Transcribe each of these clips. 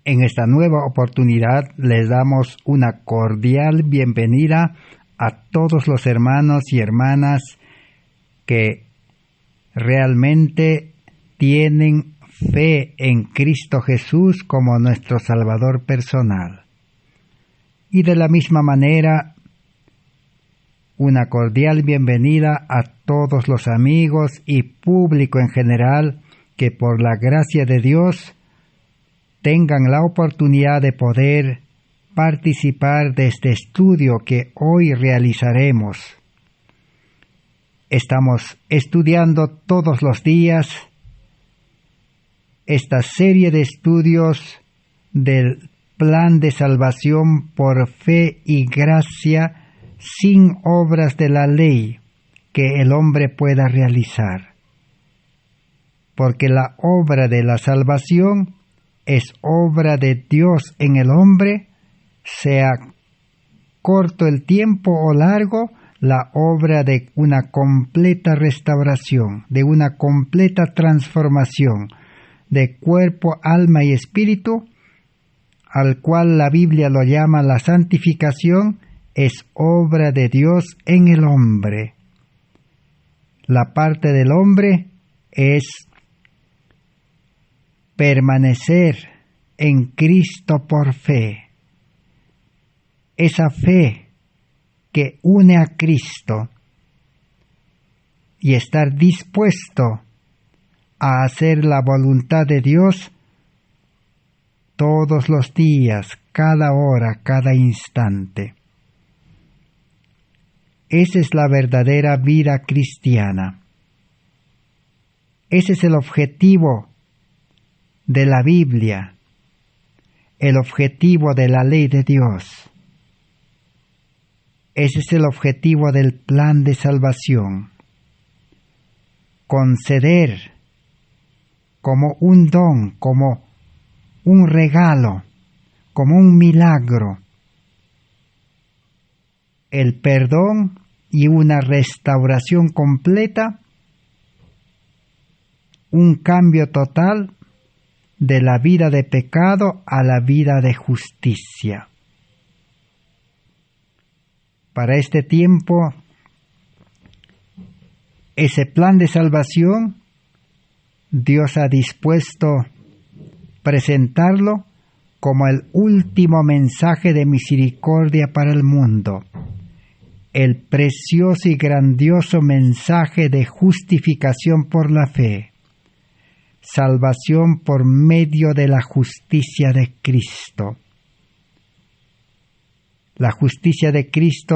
En esta nueva oportunidad les damos una cordial bienvenida a todos los hermanos y hermanas que realmente tienen fe en Cristo Jesús como nuestro Salvador personal. Y de la misma manera, una cordial bienvenida a todos los amigos y público en general que por la gracia de Dios tengan la oportunidad de poder participar de este estudio que hoy realizaremos. Estamos estudiando todos los días esta serie de estudios del plan de salvación por fe y gracia sin obras de la ley que el hombre pueda realizar. Porque la obra de la salvación es obra de Dios en el hombre, sea corto el tiempo o largo, la obra de una completa restauración, de una completa transformación de cuerpo, alma y espíritu, al cual la Biblia lo llama la santificación, es obra de Dios en el hombre. La parte del hombre es permanecer en Cristo por fe. Esa fe que une a Cristo y estar dispuesto a hacer la voluntad de Dios todos los días, cada hora, cada instante. Esa es la verdadera vida cristiana. Ese es el objetivo de la Biblia, el objetivo de la ley de Dios. Ese es el objetivo del plan de salvación. Conceder como un don, como un regalo, como un milagro, el perdón y una restauración completa, un cambio total de la vida de pecado a la vida de justicia. Para este tiempo, ese plan de salvación, Dios ha dispuesto presentarlo como el último mensaje de misericordia para el mundo, el precioso y grandioso mensaje de justificación por la fe, salvación por medio de la justicia de Cristo. La justicia de Cristo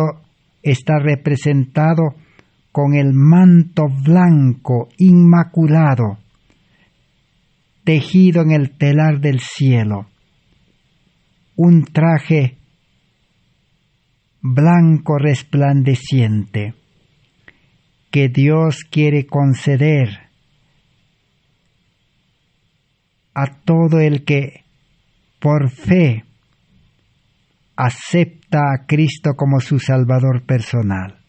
está representado con el manto blanco inmaculado, tejido en el telar del cielo, un traje blanco resplandeciente que Dios quiere conceder a todo el que por fe acepta a Cristo como su Salvador personal.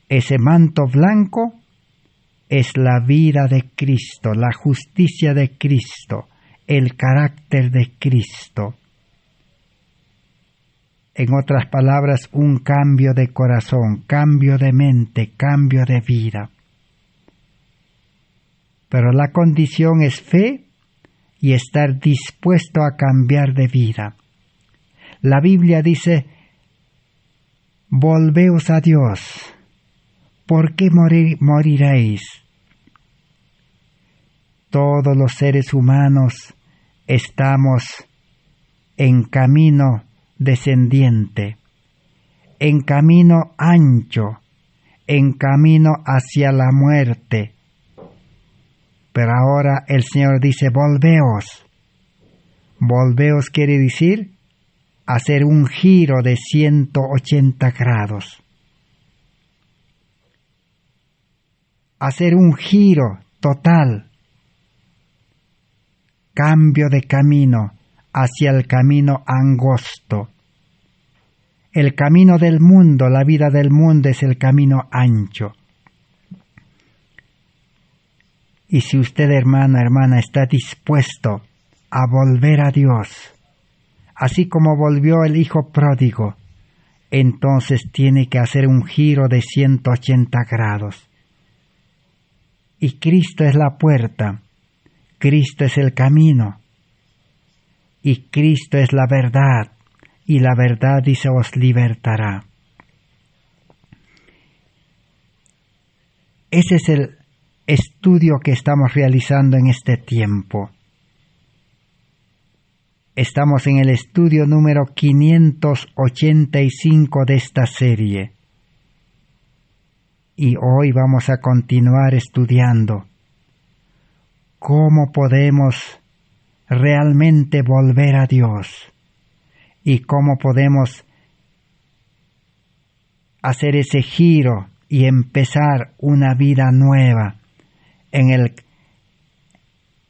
Ese manto blanco es la vida de Cristo, la justicia de Cristo, el carácter de Cristo. En otras palabras, un cambio de corazón, cambio de mente, cambio de vida. Pero la condición es fe y estar dispuesto a cambiar de vida. La Biblia dice, volveos a Dios, ¿por qué moriréis? Todos los seres humanos estamos en camino descendiente, en camino ancho, en camino hacia la muerte. Pero ahora el Señor dice, volveos. Volveos quiere decir hacer un giro de 180 grados. Hacer un giro total. Cambio de camino hacia el camino angosto. El camino del mundo, la vida del mundo es el camino ancho. Y si usted, hermano, hermana, está dispuesto a volver a Dios, así como volvió el hijo pródigo, entonces tiene que hacer un giro de 180 grados. Y Cristo es la puerta, Cristo es el camino, y Cristo es la verdad, y la verdad dice os libertará. Ese es el estudio que estamos realizando en este tiempo. Estamos en el estudio número 585 de esta serie. Y hoy vamos a continuar estudiando cómo podemos realmente volver a Dios y cómo podemos hacer ese giro y empezar una vida nueva en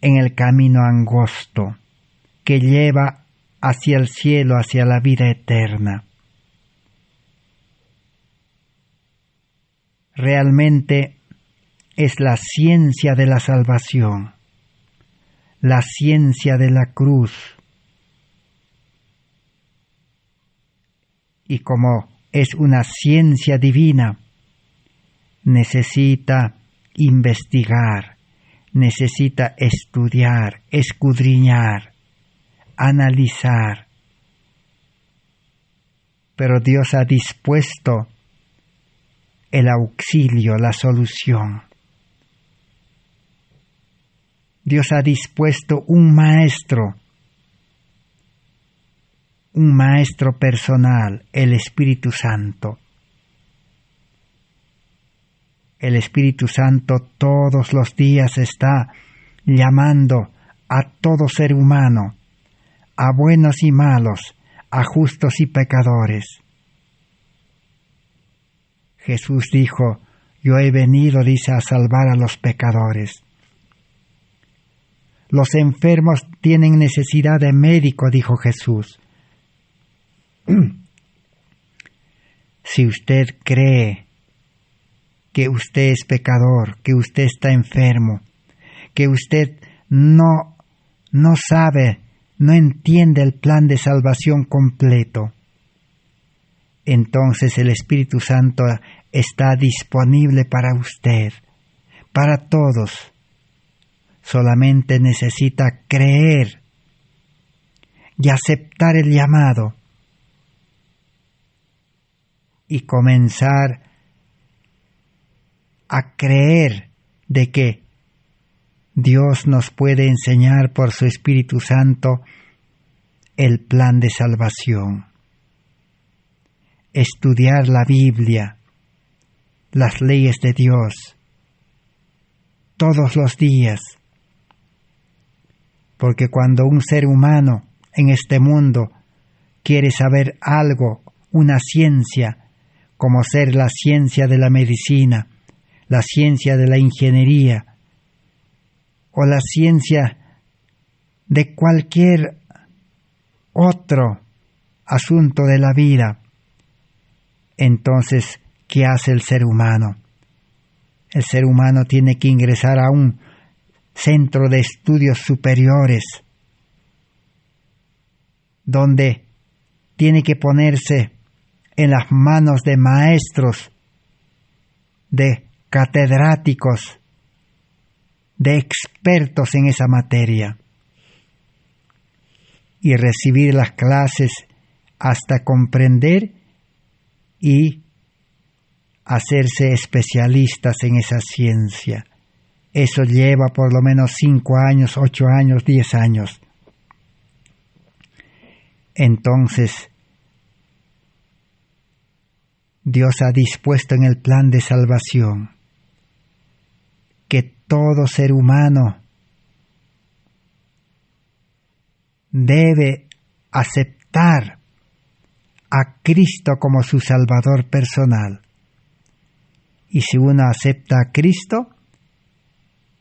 el camino angosto que lleva hacia el cielo, hacia la vida eterna. Realmente es la ciencia de la salvación, la ciencia de la cruz. Y como es una ciencia divina, necesita investigar, necesita estudiar, escudriñar, analizar. Pero Dios ha dispuesto el auxilio, la solución. Dios ha dispuesto un maestro personal, el Espíritu Santo. El Espíritu Santo todos los días está llamando a todo ser humano, a buenos y malos, a justos y pecadores. Jesús dijo, yo he venido, dice, a salvar a los pecadores. Los enfermos tienen necesidad de médico, dijo Jesús. Si usted cree que usted es pecador, que usted está enfermo, que usted no sabe, no entiende el plan de salvación completo, entonces el Espíritu Santo está disponible para usted, para todos. Solamente necesita creer y aceptar el llamado y comenzar a creer de que Dios nos puede enseñar por su Espíritu Santo el plan de salvación. Estudiar la Biblia, las leyes de Dios, todos los días. Porque cuando un ser humano en este mundo quiere saber algo, una ciencia, como ser la ciencia de la medicina, la ciencia de la ingeniería, o la ciencia de cualquier otro asunto de la vida, entonces, ¿qué hace el ser humano? El ser humano tiene que ingresar a un centro de estudios superiores, donde tiene que ponerse en las manos de maestros, de catedráticos, de expertos en esa materia, y recibir las clases hasta comprender y hacerse especialistas en esa ciencia. Eso lleva por lo menos 5 años, 8 años, 10 años. Entonces, Dios ha dispuesto en el plan de salvación que todo ser humano debe aceptar a Cristo como su Salvador personal. Y si uno acepta a Cristo,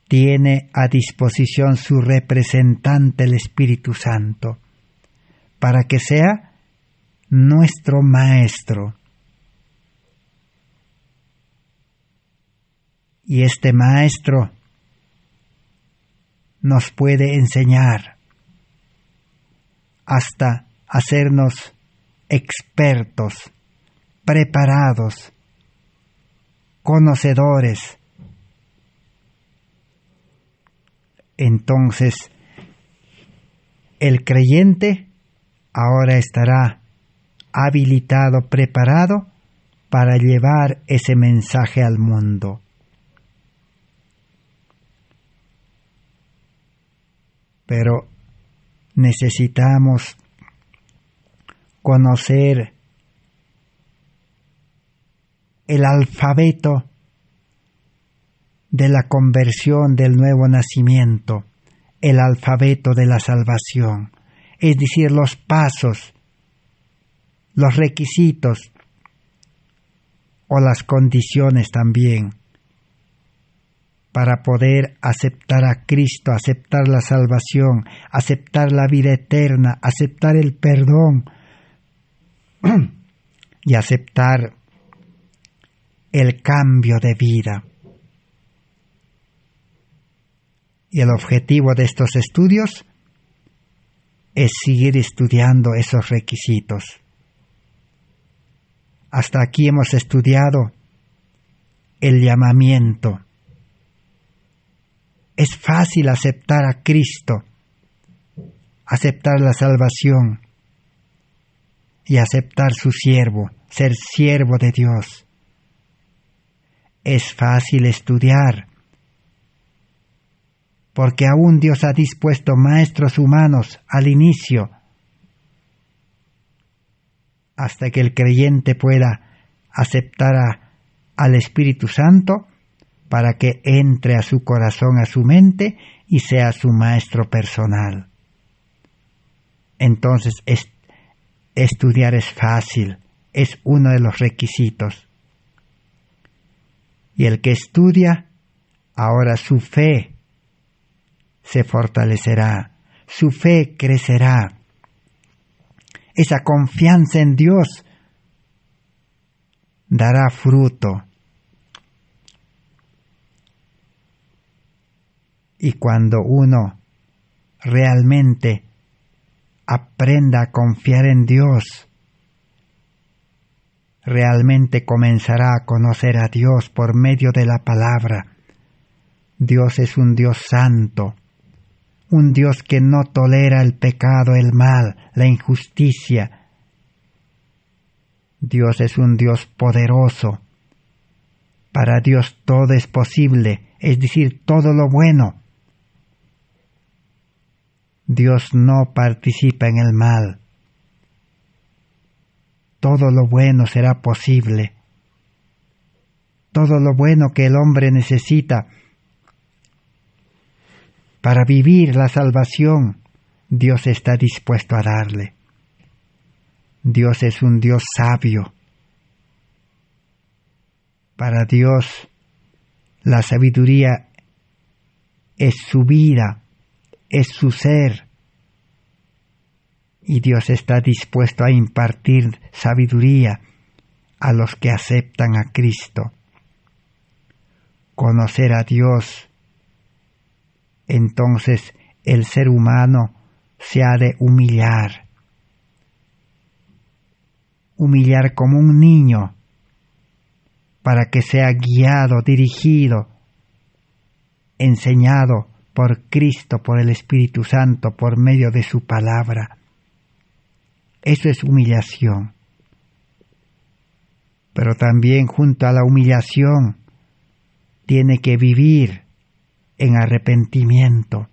tiene a disposición su representante, el Espíritu Santo, para que sea nuestro maestro. Y este maestro nos puede enseñar hasta hacernos expertos, preparados, conocedores. Entonces, el creyente ahora estará habilitado, preparado para llevar ese mensaje al mundo. Pero necesitamos conocer el alfabeto de la conversión, del nuevo nacimiento, el alfabeto de la salvación, es decir, los pasos, los requisitos o las condiciones también para poder aceptar a Cristo, aceptar la salvación, aceptar la vida eterna, aceptar el perdón y aceptar el cambio de vida. Y el objetivo de estos estudios es seguir estudiando esos requisitos. Hasta aquí hemos estudiado el llamamiento. Es fácil aceptar a Cristo, aceptar la salvación y aceptar su siervo, ser siervo de Dios. Es fácil estudiar, porque aún Dios ha dispuesto maestros humanos al inicio, hasta que el creyente pueda aceptar al Espíritu Santo para que entre a su corazón, a su mente y sea su maestro personal. Entonces, estudiar es fácil, es uno de los requisitos. Y el que estudia, ahora su fe se fortalecerá, su fe crecerá. Esa confianza en Dios dará fruto. Y cuando uno realmente aprenda a confiar en Dios, realmente comenzará a conocer a Dios por medio de la palabra. Dios es un Dios santo, un Dios que no tolera el pecado, el mal, la injusticia. Dios es un Dios poderoso. Para Dios todo es posible, es decir, todo lo bueno. Dios no participa en el mal. Todo lo bueno será posible. Todo lo bueno que el hombre necesita para vivir la salvación, Dios está dispuesto a darle. Dios es un Dios sabio. Para Dios, la sabiduría es su vida, es su ser. Y Dios está dispuesto a impartir sabiduría a los que aceptan a Cristo. Conocer a Dios. Entonces el ser humano se ha de humillar. Humillar como un niño para que sea guiado, dirigido, enseñado por Cristo, por el Espíritu Santo, por medio de su palabra. Eso es humillación. Pero también junto a la humillación tiene que vivir en arrepentimiento,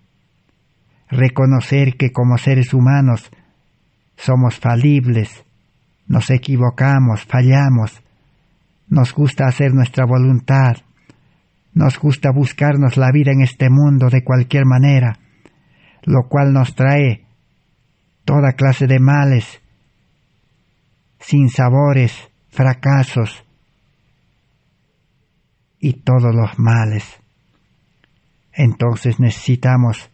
reconocer que como seres humanos somos falibles, nos equivocamos, fallamos, nos gusta hacer nuestra voluntad, nos gusta buscarnos la vida en este mundo de cualquier manera, lo cual nos trae toda clase de males, sinsabores, fracasos y todos los males. Entonces necesitamos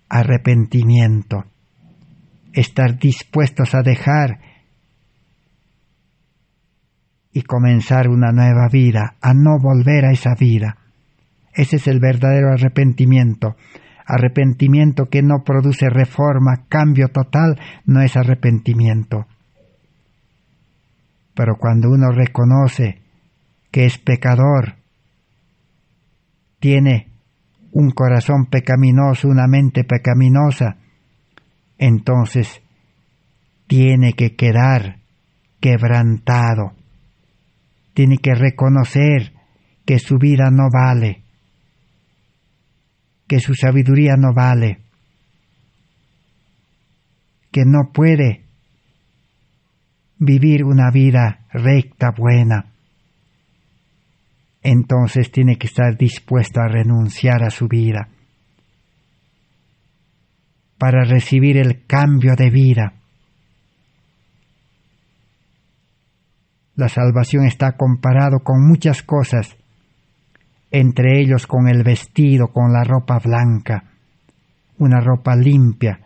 arrepentimiento, estar dispuestos a dejar y comenzar una nueva vida, a no volver a esa vida. Ese es el verdadero arrepentimiento. Arrepentimiento que no produce reforma, cambio total, no es arrepentimiento. Pero cuando uno reconoce que es pecador, tiene un corazón pecaminoso, una mente pecaminosa, entonces tiene que quedar quebrantado. Tiene que reconocer que su vida no vale, que su sabiduría no vale, que no puede vivir una vida recta, buena. Entonces tiene que estar dispuesto a renunciar a su vida para recibir el cambio de vida. La salvación está comparado con muchas cosas, entre ellos con el vestido, con la ropa blanca, una ropa limpia,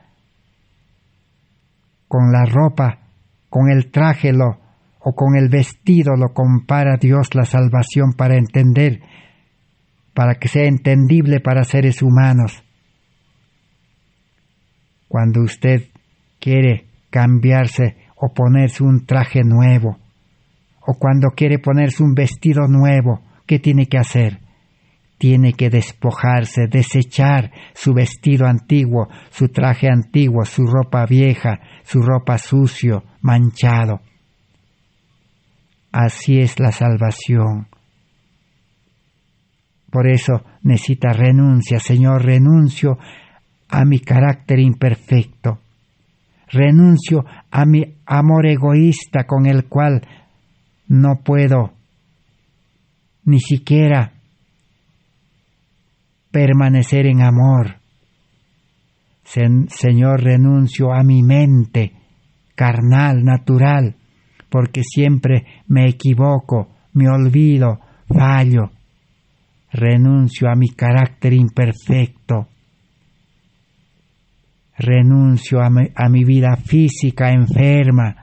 con la ropa, con el traje o con el vestido lo compara Dios la salvación para entender, para que sea entendible para seres humanos. Cuando usted quiere cambiarse o ponerse un traje nuevo, o cuando quiere ponerse un vestido nuevo, ¿qué tiene que hacer? Tiene que despojarse, desechar su vestido antiguo, su traje antiguo, su ropa vieja, su ropa sucio, manchado. Así es la salvación. Por eso necesita renuncia. Señor, renuncio a mi carácter imperfecto. Renuncio a mi amor egoísta con el cual no puedo ni siquiera permanecer en amor. Señor, renuncio a mi mente carnal, natural, porque siempre me equivoco, me olvido, fallo. Renuncio a mi carácter imperfecto. Renuncio a mi vida física enferma.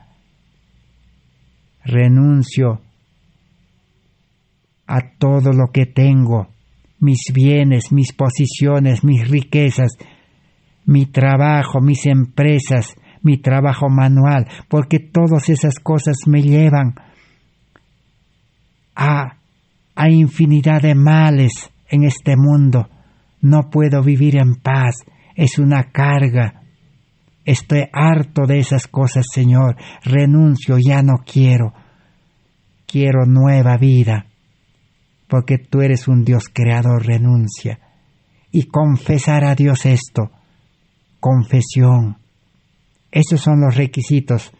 Renuncio a todo lo que tengo, mis bienes, mis posiciones, mis riquezas, mi trabajo, mis empresas, mi trabajo manual, porque todas esas cosas me llevan a infinidad de males en este mundo. No puedo vivir en paz, es una carga. Estoy harto de esas cosas, Señor. Renuncio, ya no quiero. Quiero nueva vida, porque tú eres un Dios creador. Renuncia. Y confesar a Dios esto. Confesión. Esos son los requisitos.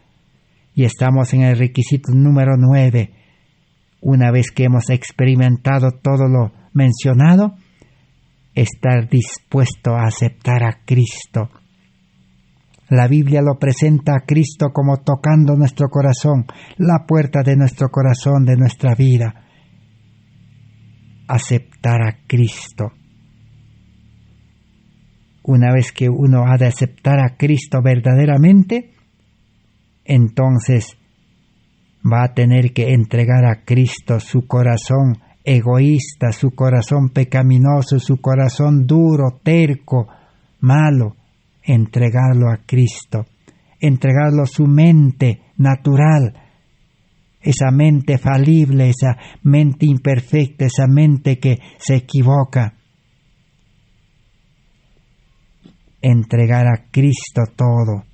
Y estamos en el requisito número 9. Una vez que hemos experimentado todo lo mencionado, estar dispuesto a aceptar a Cristo. La Biblia lo presenta a Cristo como tocando nuestro corazón, la puerta de nuestro corazón, de nuestra vida. Aceptar a Cristo. Una vez que uno ha de aceptar a Cristo verdaderamente, entonces va a tener que entregar a Cristo su corazón egoísta, su corazón pecaminoso, su corazón duro, terco, malo. Entregarlo a Cristo, entregarlo su mente natural, esa mente falible, esa mente imperfecta, esa mente que se equivoca. Entregar a Cristo todo.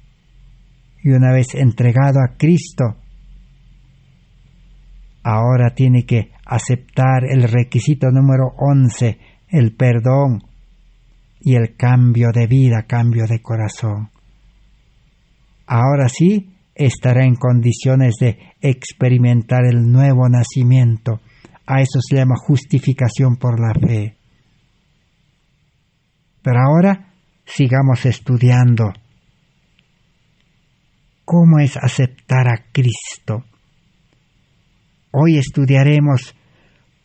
Y una vez entregado a Cristo, ahora tiene que aceptar el requisito número 11, el perdón y el cambio de vida, cambio de corazón. Ahora sí estará en condiciones de experimentar el nuevo nacimiento. A eso se llama justificación por la fe. Pero ahora sigamos estudiando cómo es aceptar a Cristo. Hoy estudiaremos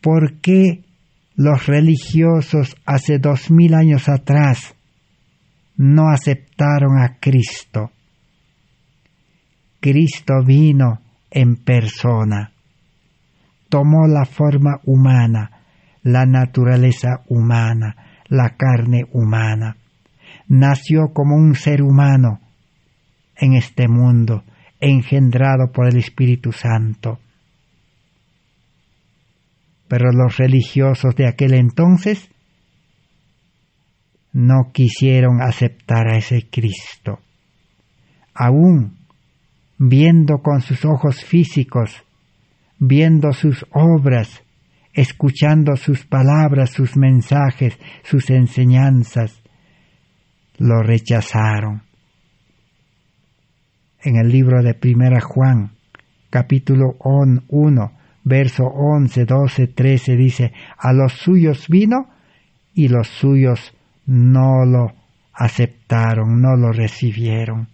por qué los religiosos hace 2000 años atrás no aceptaron a Cristo. Cristo vino en persona, tomó la forma humana, la naturaleza humana, la carne humana. nació como un ser humano en este mundo, engendrado por el Espíritu Santo. Pero los religiosos de aquel entonces no quisieron aceptar a ese Cristo. Aún viendo con sus ojos físicos, viendo sus obras, escuchando sus palabras, sus mensajes, sus enseñanzas, lo rechazaron. En el libro de 1 Juan, capítulo 1, verso 11, 12, 13, dice: a los suyos vino y los suyos no lo aceptaron, no lo recibieron.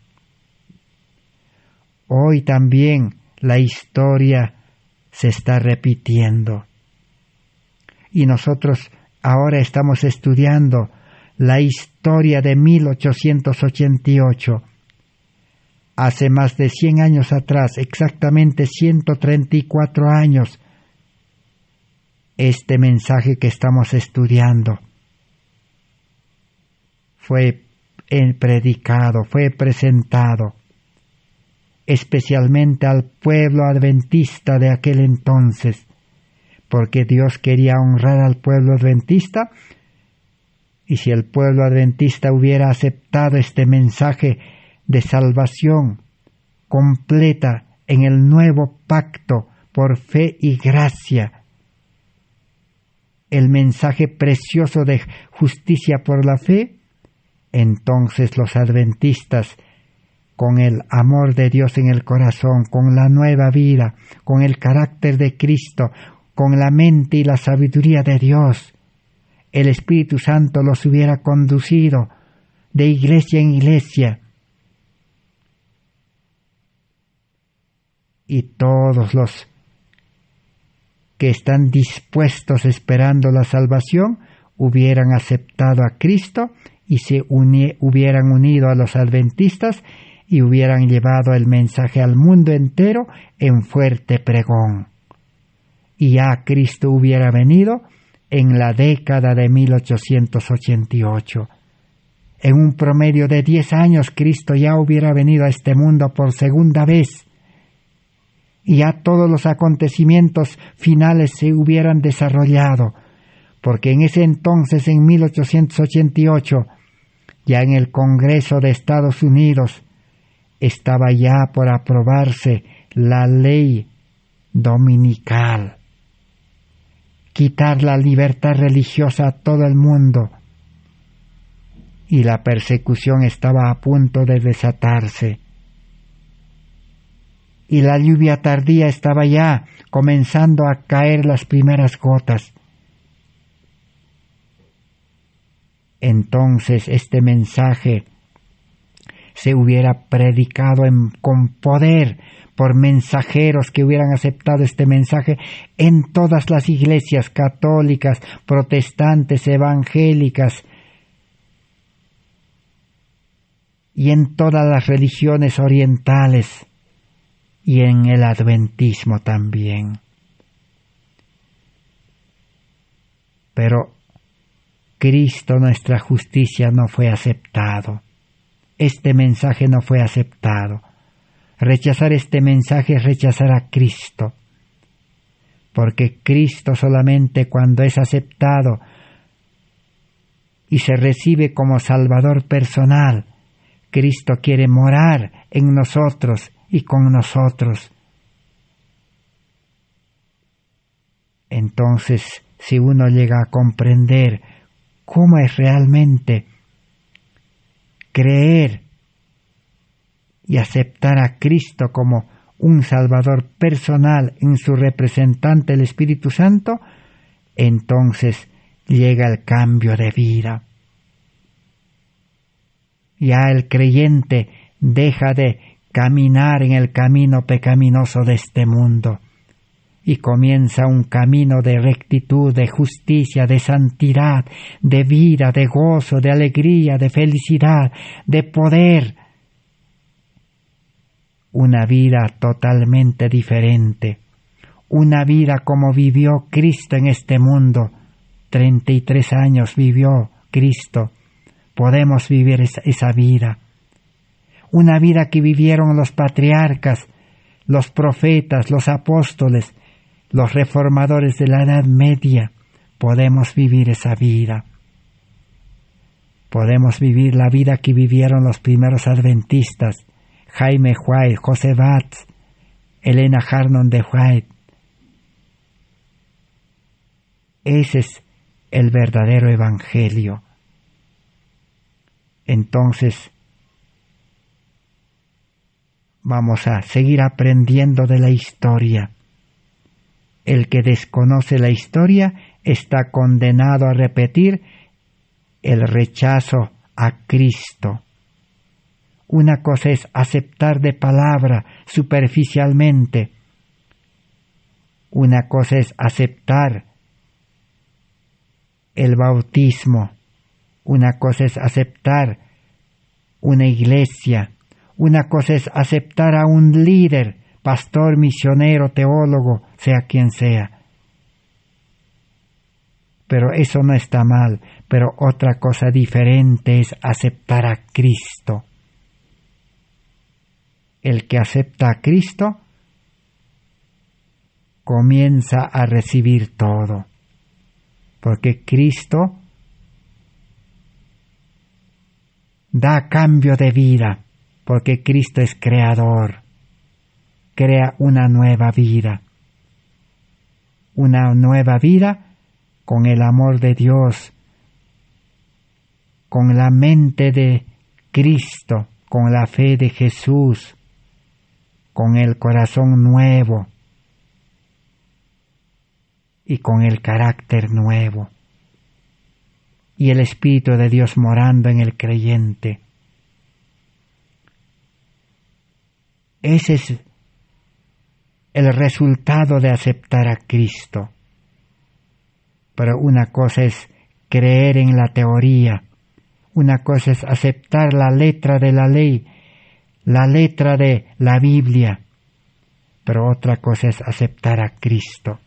Hoy también la historia se está repitiendo. Y nosotros ahora estamos estudiando la historia de 1888. Hace más de 100 años atrás, exactamente 134 años, este mensaje que estamos estudiando fue predicado, fue presentado, especialmente al pueblo adventista de aquel entonces, porque Dios quería honrar al pueblo adventista, y si el pueblo adventista hubiera aceptado este mensaje de salvación completa en el nuevo pacto por fe y gracia, el mensaje precioso de justicia por la fe, entonces los adventistas, con el amor de Dios en el corazón, con la nueva vida, con el carácter de Cristo, con la mente y la sabiduría de Dios, el Espíritu Santo los hubiera conducido de iglesia en iglesia, y todos los que están dispuestos esperando la salvación hubieran aceptado a Cristo y se hubieran unido a los adventistas y hubieran llevado el mensaje al mundo entero en fuerte pregón. Y ya Cristo hubiera venido en la década de 1888. En un promedio de 10 años, Cristo ya hubiera venido a este mundo por segunda vez. Y ya todos los acontecimientos finales se hubieran desarrollado, porque en ese entonces, en 1888, ya en el Congreso de Estados Unidos, estaba ya por aprobarse la ley dominical, quitar la libertad religiosa a todo el mundo, y la persecución estaba a punto de desatarse. Y la lluvia tardía estaba ya comenzando a caer las primeras gotas. Entonces este mensaje se hubiera predicado con poder por mensajeros que hubieran aceptado este mensaje en todas las iglesias católicas, protestantes, evangélicas y en todas las religiones orientales y en el adventismo también. Pero Cristo, nuestra justicia, no fue aceptado. Este mensaje no fue aceptado. Rechazar este mensaje es rechazar a Cristo, porque Cristo solamente cuando es aceptado y se recibe como Salvador personal, Cristo quiere morar en nosotros y con nosotros. Entonces, si uno llega a comprender cómo es realmente creer y aceptar a Cristo como un Salvador personal en su representante, el Espíritu Santo, entonces llega el cambio de vida. Ya el creyente deja de caminar en el camino pecaminoso de este mundo y comienza un camino de rectitud, de justicia, de santidad, de vida, de gozo, de alegría, de felicidad, de poder. Una vida totalmente diferente, una vida como vivió Cristo en este mundo. 33 años vivió Cristo podemos vivir esa vida. Una vida que vivieron los patriarcas, los profetas, los apóstoles, los reformadores de la Edad Media. Podemos vivir esa vida. Podemos vivir la vida que vivieron los primeros adventistas, Jaime White, José Batts, Elena Harnon de White. Ese es el verdadero evangelio. Entonces, vamos a seguir aprendiendo de la historia. El que desconoce la historia está condenado a repetir el rechazo a Cristo. Una cosa es aceptar de palabra superficialmente. Una cosa es aceptar el bautismo. Una cosa es aceptar una iglesia. Una cosa es aceptar a un líder, pastor, misionero, teólogo, sea quien sea. Pero eso no está mal. Pero otra cosa diferente es aceptar a Cristo. El que acepta a Cristo comienza a recibir todo. Porque Cristo da cambio de vida. Porque Cristo es creador. Crea una nueva vida. Una nueva vida con el amor de Dios, con la mente de Cristo, con la fe de Jesús, con el corazón nuevo y con el carácter nuevo, y el Espíritu de Dios morando en el creyente. Ese es el resultado de aceptar a Cristo. Pero una cosa es creer en la teoría, una cosa es aceptar la letra de la ley, la letra de la Biblia, pero otra cosa es aceptar a Cristo.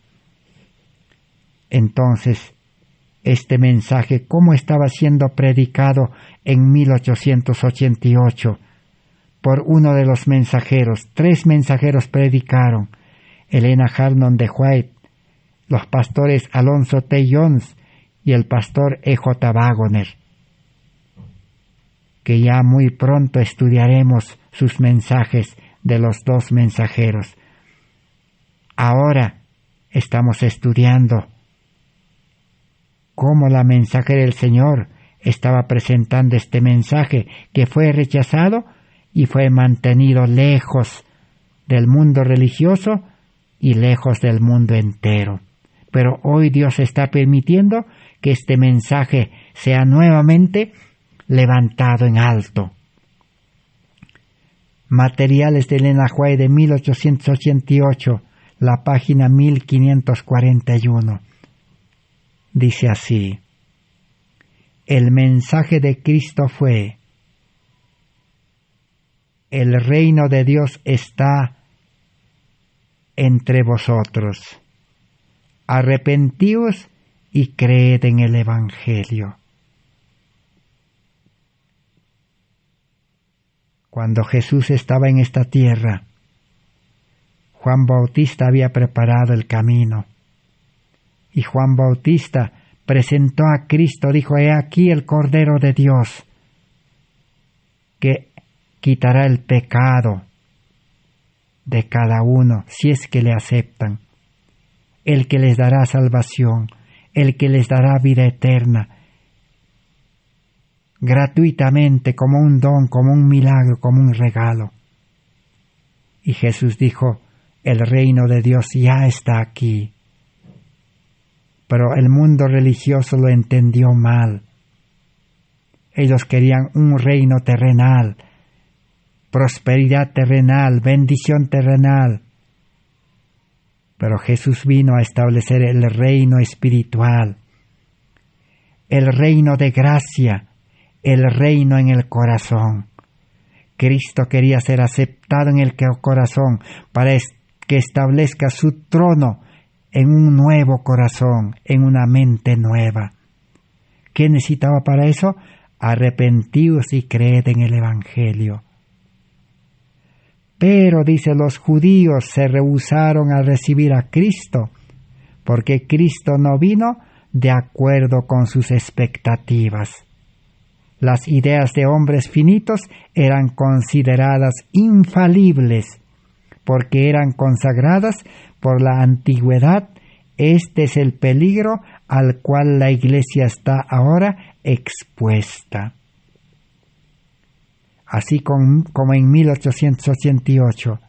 Entonces, este mensaje, ¿cómo estaba siendo predicado en 1888? Por uno de los mensajeros. 3 mensajeros predicaron: Elena Harnon de White, los pastores Alonzo T. Jones y el pastor E.J. Wagoner, que ya muy pronto estudiaremos sus mensajes de los 2 mensajeros. Ahora estamos estudiando cómo la mensajera del Señor estaba presentando este mensaje que fue rechazado y fue mantenido lejos del mundo religioso y lejos del mundo entero. Pero hoy Dios está permitiendo que este mensaje sea nuevamente levantado en alto. Materiales de Elena White de 1888, la página 1541. Dice así: el mensaje de Cristo fue: el reino de Dios está entre vosotros. Arrepentíos y creed en el Evangelio. Cuando Jesús estaba en esta tierra, Juan Bautista había preparado el camino. Y Juan Bautista presentó a Cristo, dijo: he aquí el Cordero de Dios, que quitará el pecado de cada uno, si es que le aceptan. El que les dará salvación, el que les dará vida eterna, gratuitamente, como un don, como un milagro, como un regalo. Y Jesús dijo: el reino de Dios ya está aquí. Pero el mundo religioso lo entendió mal. Ellos querían un reino terrenal, prosperidad terrenal, bendición terrenal. Pero Jesús vino a establecer el reino espiritual, el reino de gracia, el reino en el corazón. Cristo quería ser aceptado en el corazón para que establezca su trono en un nuevo corazón, en una mente nueva. ¿Qué necesitaba para eso? arrepentíos y creed en el Evangelio. Pero, dice, los judíos se rehusaron a recibir a Cristo, porque Cristo no vino de acuerdo con sus expectativas. Las ideas de hombres finitos eran consideradas infalibles, porque eran consagradas por la antigüedad. Este es el peligro al cual la Iglesia está ahora expuesta. Así como en 1888,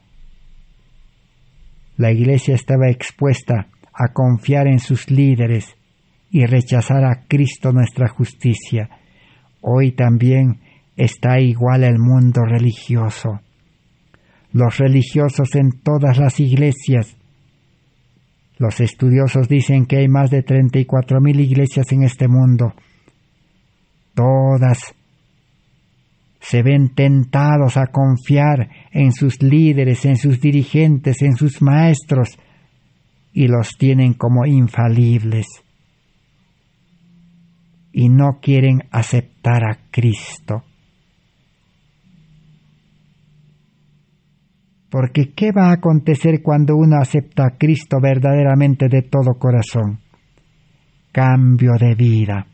la Iglesia estaba expuesta a confiar en sus líderes y rechazar a Cristo nuestra justicia. Hoy también está igual el mundo religioso. Los religiosos en todas las iglesias. Los estudiosos dicen que hay más de 34,000 iglesias en este mundo. Todas se ven tentados a confiar en sus líderes, en sus dirigentes, en sus maestros, y los tienen como infalibles. Y no quieren aceptar a Cristo. Porque ¿qué va a acontecer cuando uno acepta a Cristo verdaderamente de todo corazón? Cambio de vida.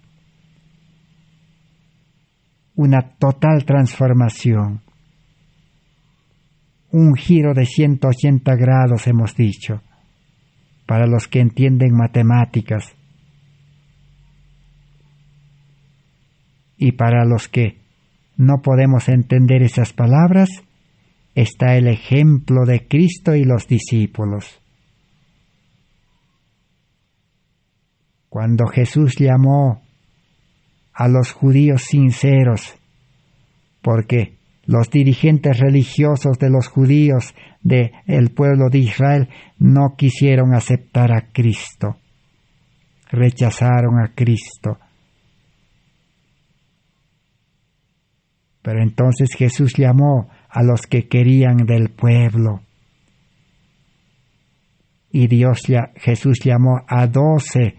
Una total transformación. Un giro de 180 grados, hemos dicho, para los que entienden matemáticas. Y para los que no podemos entender esas palabras, está el ejemplo de Cristo y los discípulos. Cuando Jesús llamó a los judíos sinceros, porque los dirigentes religiosos de los judíos del pueblo de Israel no quisieron aceptar a Cristo, rechazaron a Cristo. Pero entonces Jesús llamó a los que querían del pueblo. Y Jesús llamó a 12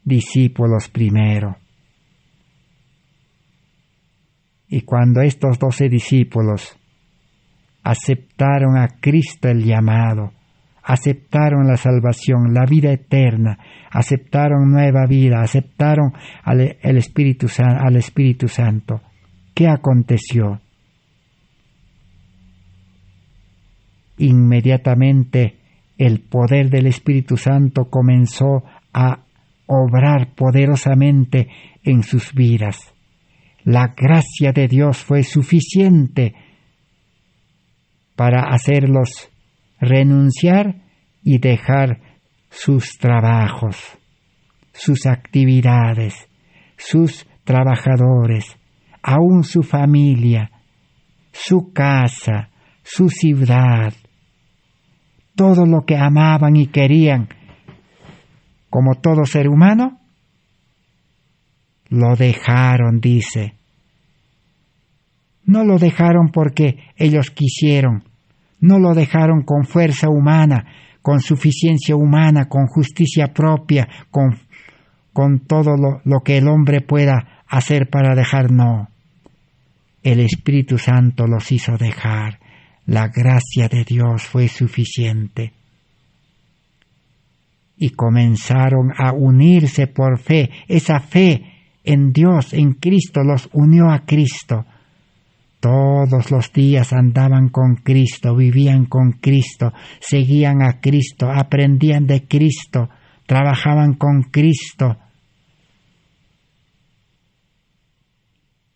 discípulos primero. Y cuando estos 12 discípulos aceptaron a Cristo el llamado, aceptaron la salvación, la vida eterna, aceptaron nueva vida, aceptaron al Espíritu Santo, ¿qué aconteció? Inmediatamente el poder del Espíritu Santo comenzó a obrar poderosamente en sus vidas. La gracia de Dios fue suficiente para hacerlos renunciar y dejar sus trabajos, sus actividades, sus trabajadores, aún su familia, su casa, su ciudad, todo lo que amaban y querían, como todo ser humano, lo dejaron, dice. No lo dejaron porque ellos quisieron, no lo dejaron con fuerza humana, con suficiencia humana, con justicia propia, con todo lo que el hombre pueda hacer para dejar, no. El Espíritu Santo los hizo dejar. La gracia de Dios fue suficiente. Y comenzaron a unirse por fe. Esa fe en Dios, en Cristo, los unió a Cristo. Todos los días andaban con Cristo, vivían con Cristo, seguían a Cristo, aprendían de Cristo, trabajaban con Cristo.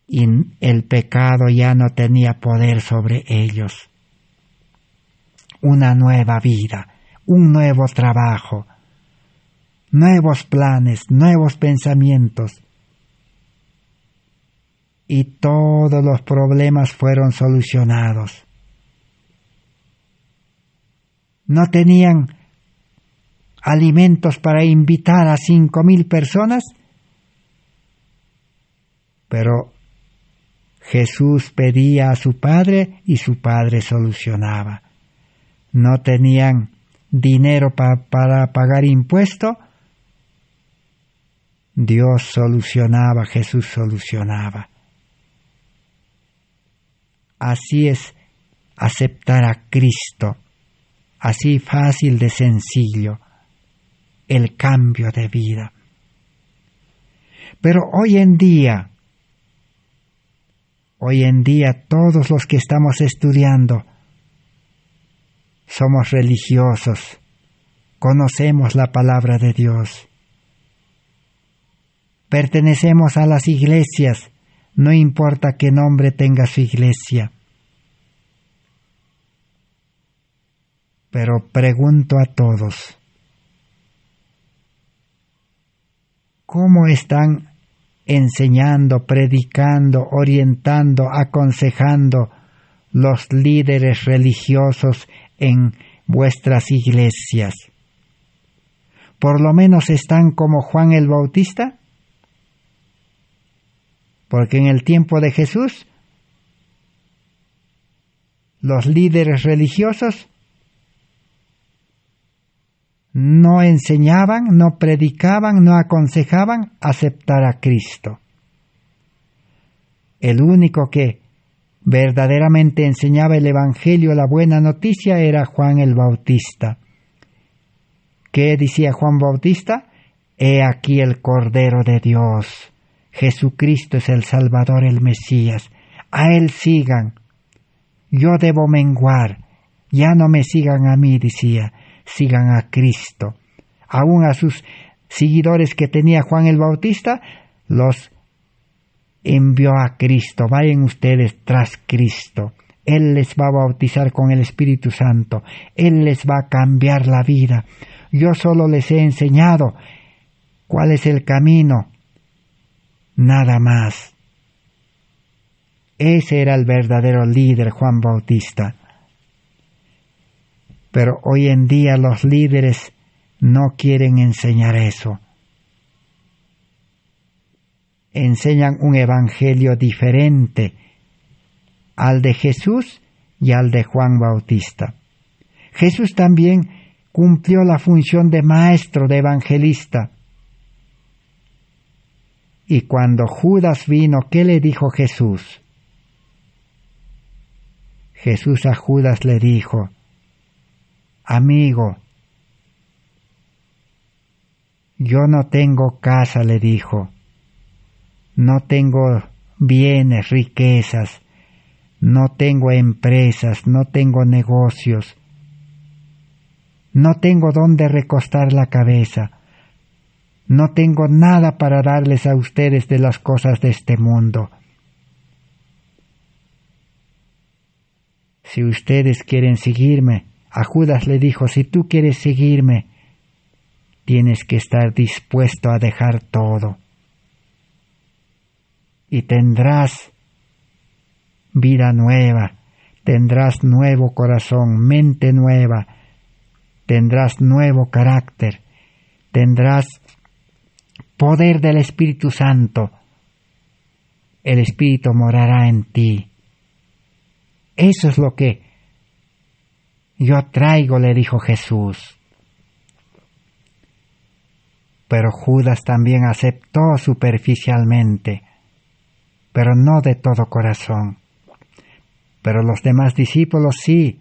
Y el pecado ya no tenía poder sobre ellos. Una nueva vida, un nuevo trabajo, nuevos planes, nuevos pensamientos. Y todos los problemas fueron solucionados. No tenían alimentos para invitar a 5,000 personas, pero Jesús pedía a su Padre y su Padre solucionaba. No tenían dinero para pagar impuesto, Dios solucionaba, Jesús solucionaba. Así es aceptar a Cristo, así fácil de sencillo, el cambio de vida. Pero hoy en día todos los que estamos estudiando somos religiosos, conocemos la palabra de Dios, pertenecemos a las iglesias, no importa qué nombre tenga su iglesia. Pero pregunto a todos, ¿cómo están enseñando, predicando, orientando, aconsejando los líderes religiosos en vuestras iglesias? ¿Por lo menos están como Juan el Bautista? Porque en el tiempo de Jesús, los líderes religiosos no enseñaban, no predicaban, no aconsejaban aceptar a Cristo. El único que verdaderamente enseñaba el Evangelio, la buena noticia, era Juan el Bautista. ¿Qué decía Juan Bautista? He aquí el Cordero de Dios. Jesucristo es el Salvador, el Mesías. A Él sigan. Yo debo menguar. Ya no me sigan a mí, decía. Sigan a Cristo. Aún a sus seguidores que tenía Juan el Bautista, los envió a Cristo. Vayan ustedes tras Cristo. Él les va a bautizar con el Espíritu Santo. Él les va a cambiar la vida. Yo solo les he enseñado cuál es el camino. Nada más. Ese era el verdadero líder, Juan Bautista. Pero hoy en día los líderes no quieren enseñar eso. Enseñan un evangelio diferente al de Jesús y al de Juan Bautista. Jesús también cumplió la función de maestro, de evangelista. Y cuando Judas vino, ¿qué le dijo Jesús? Jesús a Judas le dijo, amigo, yo no tengo casa, le dijo, no tengo bienes, riquezas, no tengo empresas, no tengo negocios, no tengo dónde recostar la cabeza, no tengo nada para darles a ustedes de las cosas de este mundo. Si ustedes quieren seguirme, a Judas le dijo, si tú quieres seguirme, tienes que estar dispuesto a dejar todo. Y tendrás vida nueva, tendrás nuevo corazón, mente nueva, tendrás nuevo carácter, tendrás poder del Espíritu Santo. El Espíritu morará en ti. Eso es lo que yo traigo, le dijo Jesús. Pero Judas también aceptó superficialmente, pero no de todo corazón. Pero los demás discípulos sí,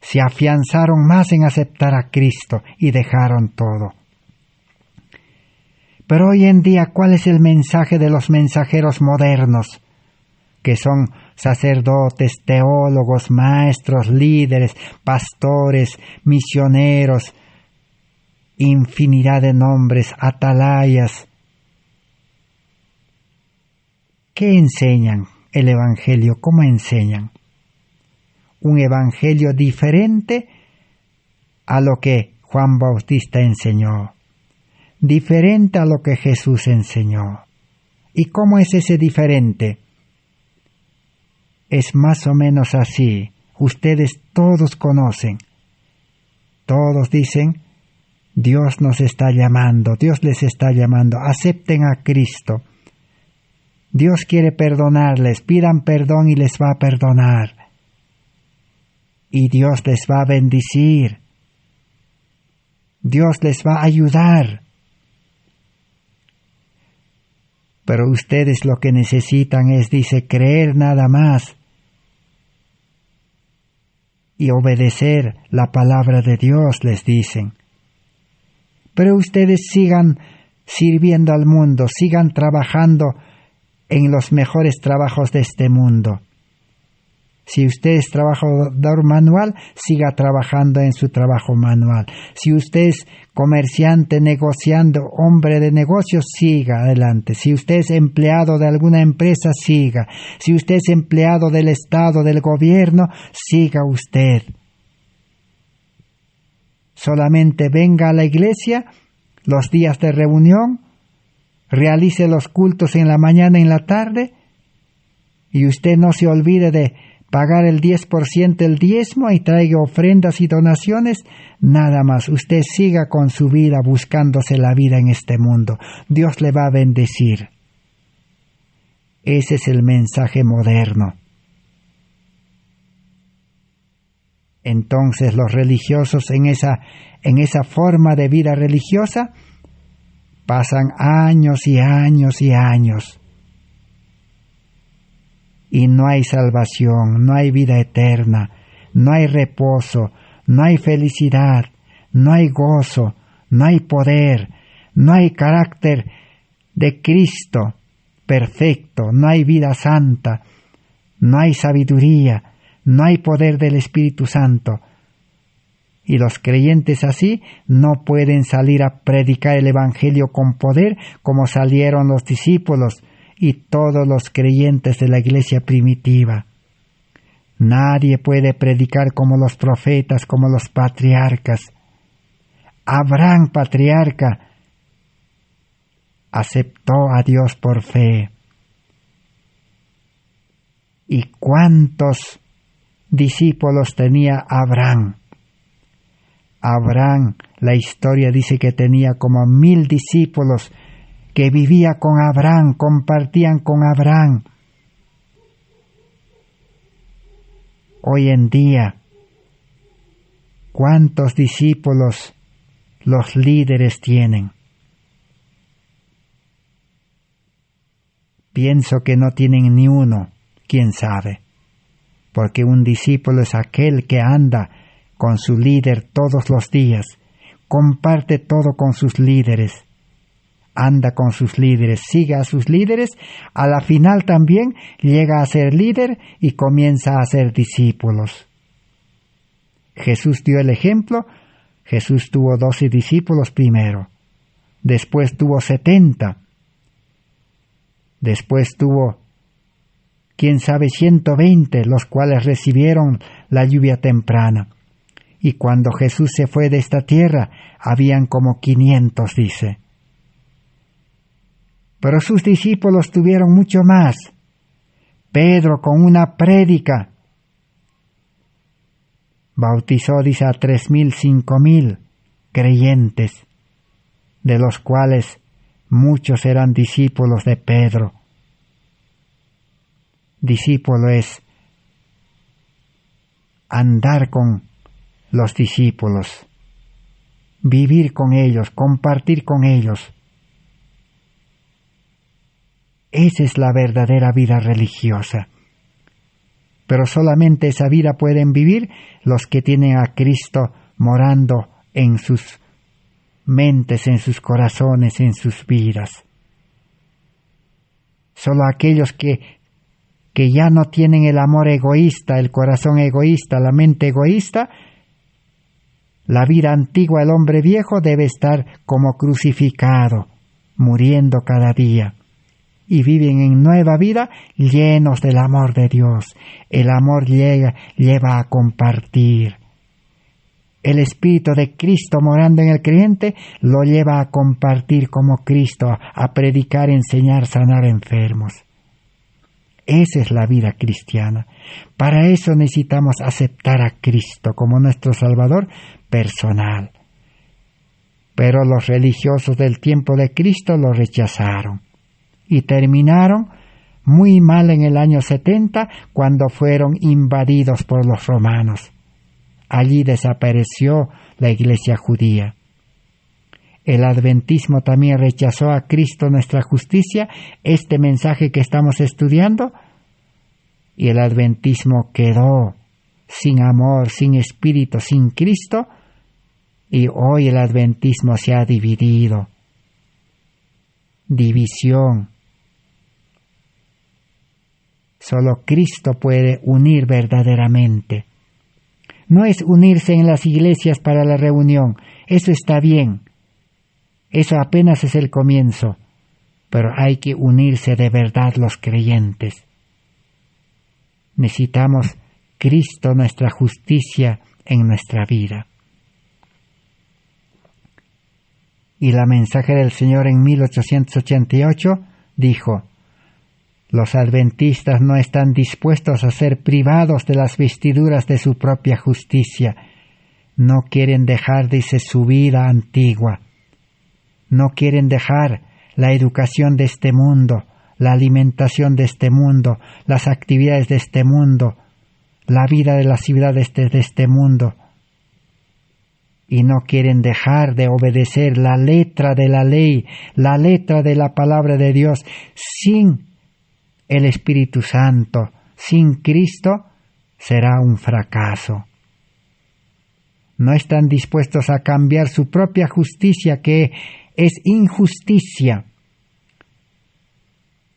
se afianzaron más en aceptar a Cristo y dejaron todo. Pero hoy en día, ¿cuál es el mensaje de los mensajeros modernos? Que son sacerdotes, teólogos, maestros, líderes, pastores, misioneros, infinidad de nombres, atalayas. ¿Qué enseñan el Evangelio? ¿Cómo enseñan? Un Evangelio diferente a lo que Juan Bautista enseñó, diferente a lo que Jesús enseñó. ¿Y cómo es ese diferente? Es más o menos así. Ustedes todos conocen. Todos dicen, Dios nos está llamando, Dios les está llamando, acepten a Cristo. Dios quiere perdonarles, pidan perdón y les va a perdonar. Y Dios les va a bendecir. Dios les va a ayudar. Pero ustedes lo que necesitan es, dice, creer nada más y obedecer la palabra de Dios, les dicen. Pero ustedes sigan sirviendo al mundo, sigan trabajando en los mejores trabajos de este mundo. Si usted es trabajador manual, siga trabajando en su trabajo manual. Si usted es comerciante, negociando, hombre de negocios, siga adelante. Si usted es empleado de alguna empresa, siga. Si usted es empleado del Estado, del gobierno, siga usted. Solamente venga a la iglesia los días de reunión, realice los cultos en la mañana y en la tarde, y usted no se olvide de pagar el 10% del diezmo y traiga ofrendas y donaciones, nada más. Usted siga con su vida buscándose la vida en este mundo. Dios le va a bendecir. Ese es el mensaje moderno. Entonces los religiosos en esa forma de vida religiosa pasan años y años y años. Y no hay salvación, no hay vida eterna, no hay reposo, no hay felicidad, no hay gozo, no hay poder, no hay carácter de Cristo perfecto, no hay vida santa, no hay sabiduría, no hay poder del Espíritu Santo. Y los creyentes así no pueden salir a predicar el Evangelio con poder como salieron los discípulos y todos los creyentes de la iglesia primitiva. Nadie puede predicar como los profetas, como los patriarcas. Abraham, patriarca, aceptó a Dios por fe. ¿Y cuántos discípulos tenía Abraham? Abraham, la historia dice que tenía como 1000 discípulos que vivía con Abraham, compartían con Abraham. Hoy en día, ¿cuántos discípulos los líderes tienen? Pienso que no tienen ni uno, quién sabe, porque un discípulo es aquel que anda con su líder todos los días, comparte todo con sus líderes, anda con sus líderes, sigue a sus líderes, a la final también llega a ser líder y comienza a ser discípulos. Jesús dio el ejemplo. Jesús tuvo 12 discípulos primero, después tuvo 70, después tuvo, quién sabe, 120, los cuales recibieron la lluvia temprana. Y cuando Jesús se fue de esta tierra, habían como 500, dice. Pero sus discípulos tuvieron mucho más. Pedro, con una prédica, bautizó, dice, a 3,000, 5,000 creyentes, de los cuales muchos eran discípulos de Pedro. Discípulo es andar con los discípulos, vivir con ellos, compartir con ellos. Esa es la verdadera vida religiosa. Pero solamente esa vida pueden vivir los que tienen a Cristo morando en sus mentes, en sus corazones, en sus vidas. Solo aquellos que ya no tienen el amor egoísta, el corazón egoísta, la mente egoísta, la vida antigua, el hombre viejo debe estar como crucificado, muriendo cada día. Y viven en nueva vida llenos del amor de Dios. El amor lleva a compartir. El Espíritu de Cristo morando en el creyente lo lleva a compartir como Cristo, a predicar, enseñar, sanar enfermos. Esa es la vida cristiana. Para eso necesitamos aceptar a Cristo como nuestro Salvador personal. Pero los religiosos del tiempo de Cristo lo rechazaron. Y terminaron muy mal en el año 70 cuando fueron invadidos por los romanos. Allí desapareció la iglesia judía. el adventismo también rechazó a Cristo nuestra justicia, este mensaje que estamos estudiando, y el adventismo quedó sin amor, sin espíritu, sin Cristo, y hoy el adventismo se ha dividido. División. Solo Cristo puede unir verdaderamente. No es unirse en las iglesias para la reunión, eso está bien. Eso apenas es el comienzo, pero hay que unirse de verdad los creyentes. Necesitamos Cristo, nuestra justicia, en nuestra vida. Y la mensaje del Señor en 1888 dijo: los adventistas no están dispuestos a ser privados de las vestiduras de su propia justicia. No quieren dejar, dice, su vida antigua. No quieren dejar la educación de este mundo, la alimentación de este mundo, las actividades de este mundo, la vida de las ciudades de este mundo. Y no quieren dejar de obedecer la letra de la ley, la letra de la palabra de Dios. Sin el Espíritu Santo, sin Cristo, será un fracaso. No están dispuestos a cambiar su propia justicia, que es injusticia.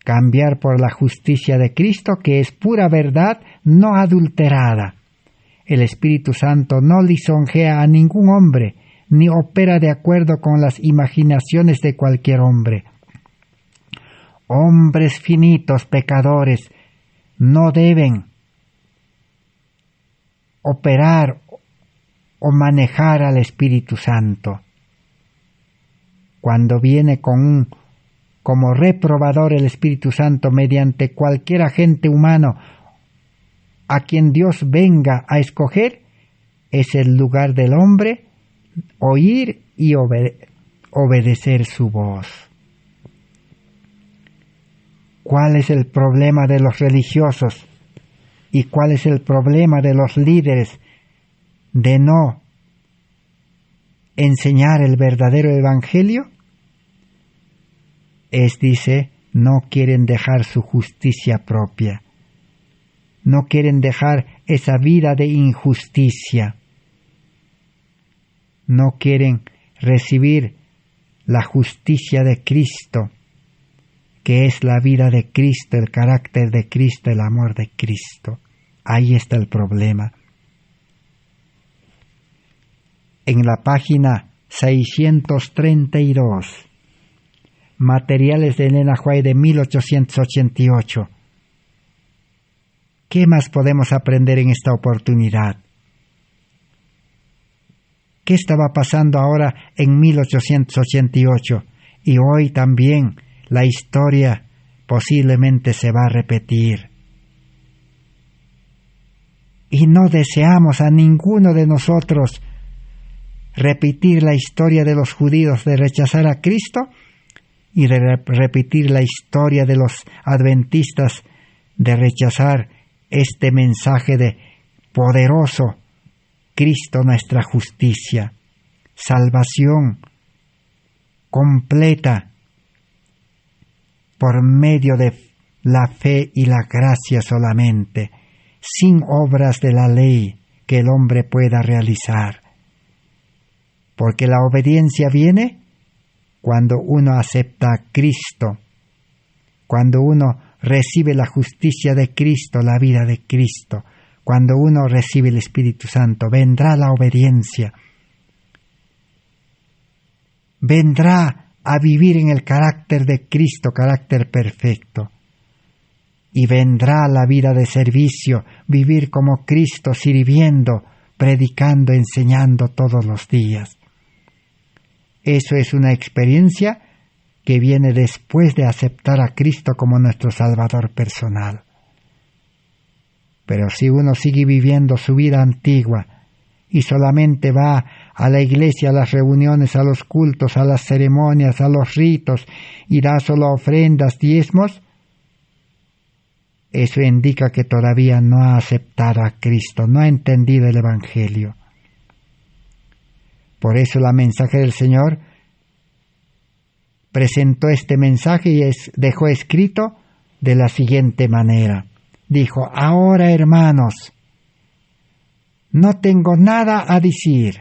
Cambiar por la justicia de Cristo, que es pura verdad, no adulterada. El Espíritu Santo no lisonjea a ningún hombre, ni opera de acuerdo con las imaginaciones de cualquier hombre. Hombres finitos, pecadores, no deben operar o manejar al Espíritu Santo. Cuando viene como reprobador el Espíritu Santo mediante cualquier agente humano a quien Dios venga a escoger, es el lugar del hombre oír y obedecer su voz. ¿Cuál es el problema de los religiosos? ¿Y cuál es el problema de los líderes de no enseñar el verdadero evangelio? Dice, no quieren dejar su justicia propia. No quieren dejar esa vida de injusticia. No quieren recibir la justicia de Cristo, que es la vida de Cristo, el carácter de Cristo, el amor de Cristo. Ahí está el problema. En la página 632, Materiales de Elena White de 1888. ¿Qué más podemos aprender en esta oportunidad? ¿Qué estaba pasando ahora en 1888? Y hoy también la historia posiblemente se va a repetir. Y no deseamos a ninguno de nosotros repetir la historia de los judíos de rechazar a Cristo y de repetir la historia de los adventistas de rechazar este mensaje de poderoso Cristo, nuestra justicia, salvación completa por medio de la fe y la gracia solamente, sin obras de la ley que el hombre pueda realizar. Porque la obediencia viene cuando uno acepta a Cristo, cuando uno recibe la justicia de Cristo, la vida de Cristo, cuando uno recibe el Espíritu Santo, vendrá la obediencia. Vendrá a vivir en el carácter de Cristo, carácter perfecto. Y vendrá la vida de servicio, vivir como Cristo, sirviendo, predicando, enseñando todos los días. Eso es una experiencia que viene después de aceptar a Cristo como nuestro Salvador personal. Pero si uno sigue viviendo su vida antigua y solamente va a la iglesia, a las reuniones, a los cultos, a las ceremonias, a los ritos y da solo ofrendas, diezmos, eso indica que todavía no ha aceptado a Cristo, no ha entendido el Evangelio. Por eso la mensaje del Señor presentó este mensaje y dejó escrito de la siguiente manera. Dijo: ahora, hermanos, no tengo nada a decir,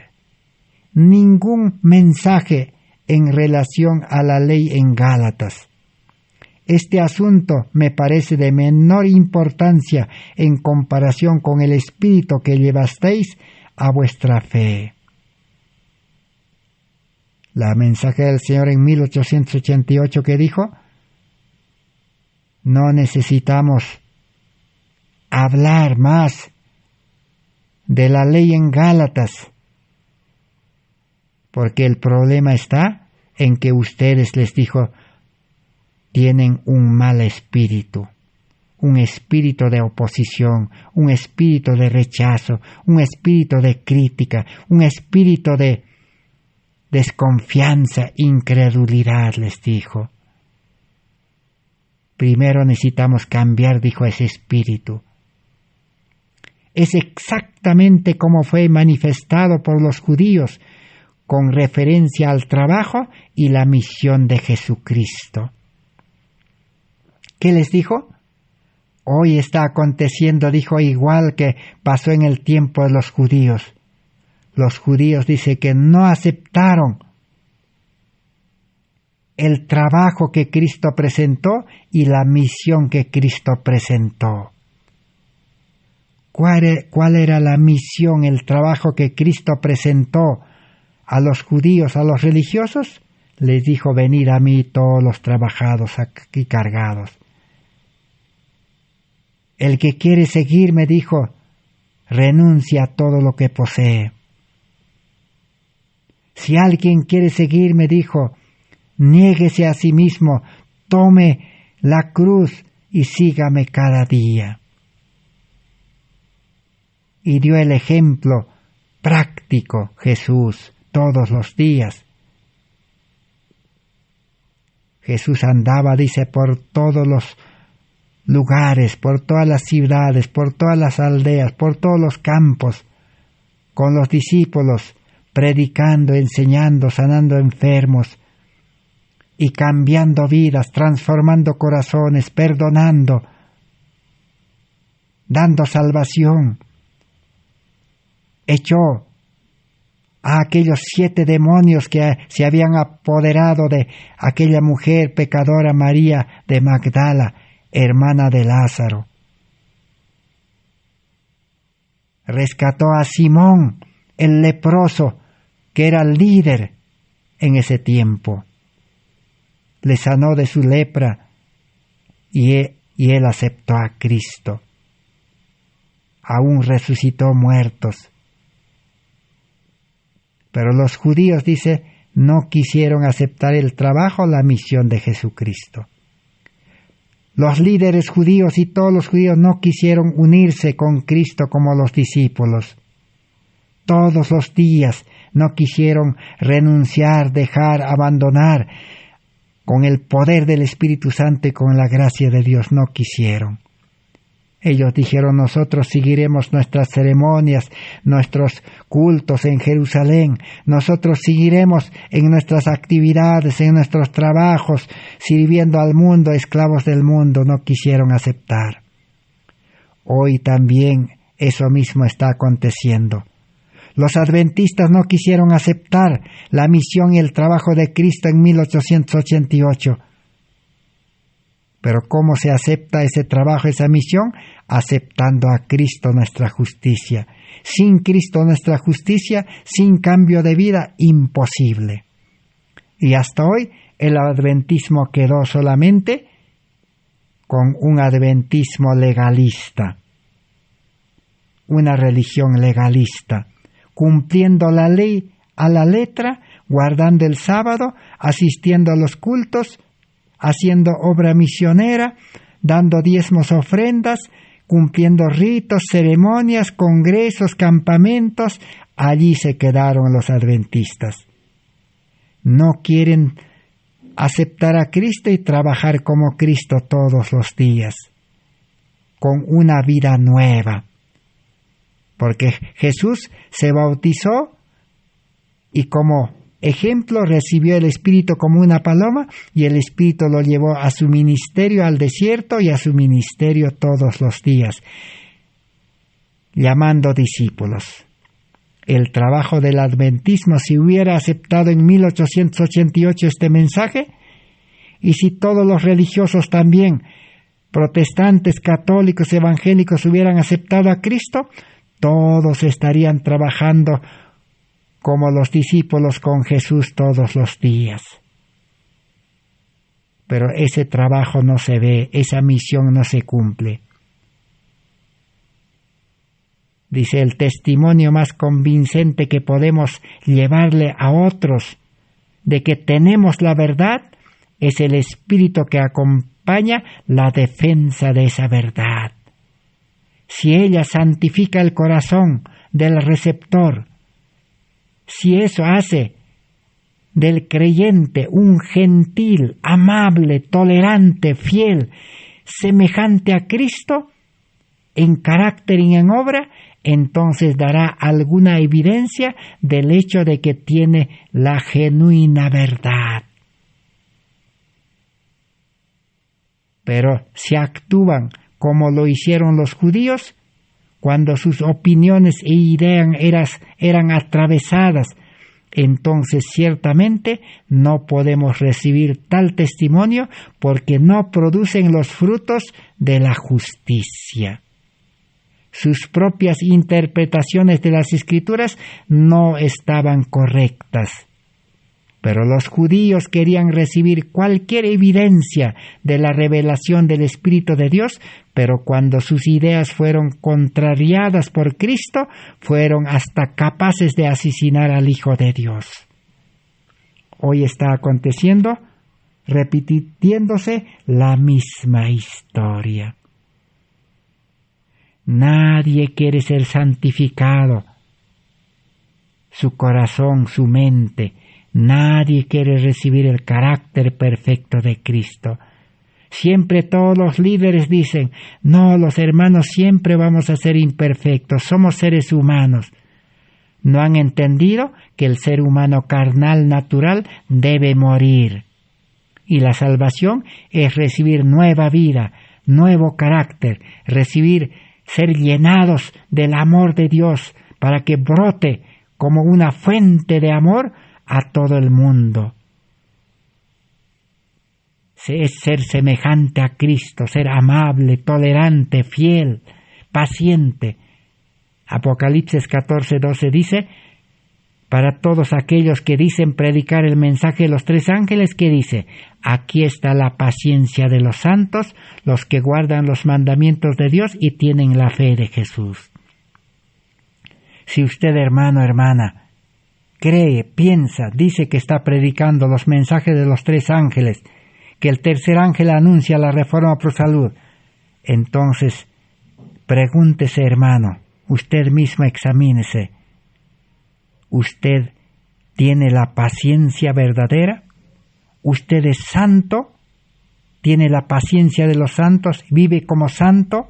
ningún mensaje en relación a la ley en Gálatas. Este asunto me parece de menor importancia en comparación con el espíritu que llevasteis a vuestra fe. La mensaje del Señor en 1888 que dijo: no necesitamos hablar más de la ley en Gálatas, porque el problema está en que ustedes, les dijo, tienen un mal espíritu, un espíritu de oposición, un espíritu de rechazo, un espíritu de crítica, un espíritu de desconfianza, incredulidad, les dijo. Primero necesitamos cambiar, dijo, ese espíritu. Es exactamente como fue manifestado por los judíos con referencia al trabajo y la misión de Jesucristo. ¿Qué les dijo? Hoy está aconteciendo, dijo, igual que pasó en el tiempo de los judíos. Los judíos dice que no aceptaron el trabajo que Cristo presentó y la misión que Cristo presentó. ¿Cuál era la misión, el trabajo que Cristo presentó a los judíos, a los religiosos? Les dijo: venid a mí todos los trabajados y cargados. El que quiere seguirme, dijo, renuncia a todo lo que posee. Si alguien quiere seguirme, dijo, niéguese a sí mismo, tome la cruz y sígame cada día. Y dio el ejemplo práctico Jesús todos los días. Jesús andaba, dice, por todos los lugares, por todas las ciudades, por todas las aldeas, por todos los campos, con los discípulos, predicando, enseñando, sanando enfermos y cambiando vidas, transformando corazones, perdonando, dando salvación. Echó a aquellos 7 demonios que se habían apoderado de aquella mujer pecadora, María de Magdala, hermana de Lázaro. Rescató a Simón, el leproso, que era el líder en ese tiempo. Le sanó de su lepra y él aceptó a Cristo. Aún resucitó muertos. Pero los judíos, dice, no quisieron aceptar el trabajo, la misión de Jesucristo. Los líderes judíos y todos los judíos no quisieron unirse con Cristo como los discípulos. Todos los días no quisieron renunciar, dejar, abandonar. Con el poder del Espíritu Santo y con la gracia de Dios no quisieron. Ellos dijeron: nosotros seguiremos nuestras ceremonias, nuestros cultos en Jerusalén, nosotros seguiremos en nuestras actividades, en nuestros trabajos, sirviendo al mundo, esclavos del mundo. No quisieron aceptar. Hoy también eso mismo está aconteciendo. Los adventistas no quisieron aceptar la misión y el trabajo de Cristo en 1888. Pero ¿cómo se acepta ese trabajo, esa misión? Aceptando a Cristo nuestra justicia. Sin Cristo nuestra justicia, sin cambio de vida, imposible. Y hasta hoy el adventismo quedó solamente con un adventismo legalista, una religión legalista, cumpliendo la ley a la letra, guardando el sábado, asistiendo a los cultos, haciendo obra misionera, dando diezmos, ofrendas, cumpliendo ritos, ceremonias, congresos, campamentos. Allí se quedaron los adventistas. No quieren aceptar a Cristo y trabajar como Cristo todos los días, con una vida nueva. Porque Jesús se bautizó y como ejemplo recibió el Espíritu como una paloma y el Espíritu lo llevó a su ministerio al desierto y a su ministerio todos los días, llamando discípulos. El trabajo del adventismo, si hubiera aceptado en 1888 este mensaje, y si todos los religiosos también, protestantes, católicos, evangélicos, hubieran aceptado a Cristo, todos estarían trabajando como los discípulos con Jesús todos los días. Pero ese trabajo no se ve, esa misión no se cumple. Dice, el testimonio más convincente que podemos llevarle a otros de que tenemos la verdad es el espíritu que acompaña la defensa de esa verdad. Si ella santifica el corazón del receptor, si eso hace del creyente un gentil, amable, tolerante, fiel, semejante a Cristo, en carácter y en obra, entonces dará alguna evidencia del hecho de que tiene la genuina verdad. Pero si actúan como lo hicieron los judíos, cuando sus opiniones e ideas eran atravesadas, entonces ciertamente no podemos recibir tal testimonio porque no producen los frutos de la justicia. Sus propias interpretaciones de las Escrituras no estaban correctas. Pero los judíos querían recibir cualquier evidencia de la revelación del Espíritu de Dios, pero cuando sus ideas fueron contrariadas por Cristo, fueron hasta capaces de asesinar al Hijo de Dios. Hoy está aconteciendo, repitiéndose la misma historia. Nadie quiere ser santificado, su corazón, su mente. Nadie quiere recibir el carácter perfecto de Cristo. Siempre todos los líderes dicen, no, los hermanos siempre vamos a ser imperfectos, somos seres humanos. No han entendido que el ser humano carnal natural debe morir. Y la salvación es recibir nueva vida, nuevo carácter, ser llenados del amor de Dios para que brote como una fuente de amor a todo el mundo. Es ser semejante a Cristo, ser amable, tolerante, fiel, paciente. Apocalipsis 14:12 dice, para todos aquellos que dicen predicar el mensaje de los tres ángeles, que dice, aquí está la paciencia de los santos, los que guardan los mandamientos de Dios y tienen la fe de Jesús. Si usted, hermano, hermana, cree, piensa, dice que está predicando los mensajes de los tres ángeles, que el tercer ángel anuncia la reforma pro salud, entonces pregúntese, hermano, usted mismo examínese, ¿usted tiene la paciencia verdadera? ¿Usted es santo? ¿Tiene la paciencia de los santos? ¿Vive como santo?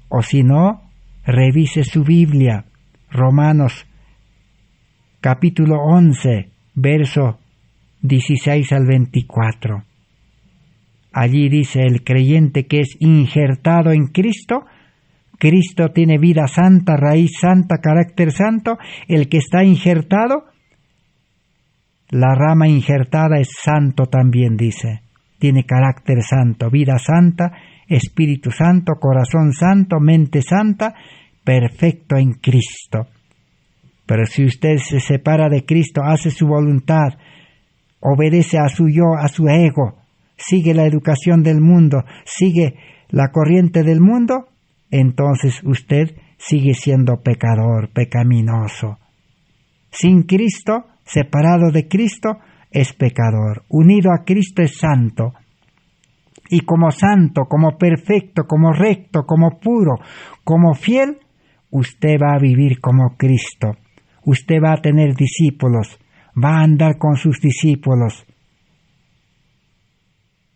O si no, revise su Biblia. Romanos capítulo 11, verso 16 al 24. Allí dice, el creyente que es injertado en Cristo, Cristo tiene vida santa, raíz santa, carácter santo. El que está injertado, la rama injertada es santo también, dice. Tiene carácter santo, vida santa, Espíritu Santo, corazón santo, mente santa, perfecto en Cristo. Pero si usted se separa de Cristo, hace su voluntad, obedece a su yo, a su ego, sigue la educación del mundo, sigue la corriente del mundo, entonces usted sigue siendo pecador, pecaminoso. Sin Cristo, separado de Cristo, es pecador. Unido a Cristo es santo. Y como santo, como perfecto, como recto, como puro, como fiel, usted va a vivir como Cristo. Usted va a tener discípulos, va a andar con sus discípulos.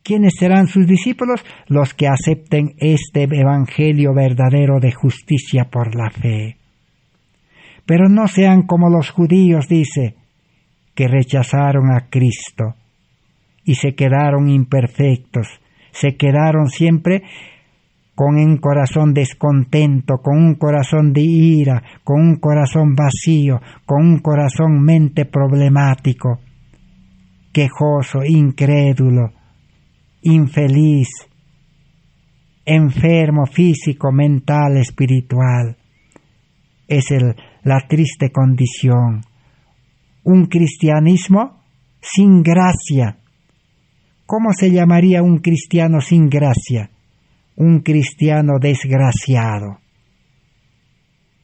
¿Quiénes serán sus discípulos? Los que acepten este evangelio verdadero de justicia por la fe. Pero no sean como los judíos, dice, que rechazaron a Cristo y se quedaron imperfectos, se quedaron siempre con un corazón descontento, con un corazón de ira, con un corazón vacío, con un corazón mente problemático, quejoso, incrédulo, infeliz, enfermo físico, mental, espiritual. Es la triste condición. Un cristianismo sin gracia. ¿Cómo se llamaría un cristiano sin gracia? Un cristiano desgraciado.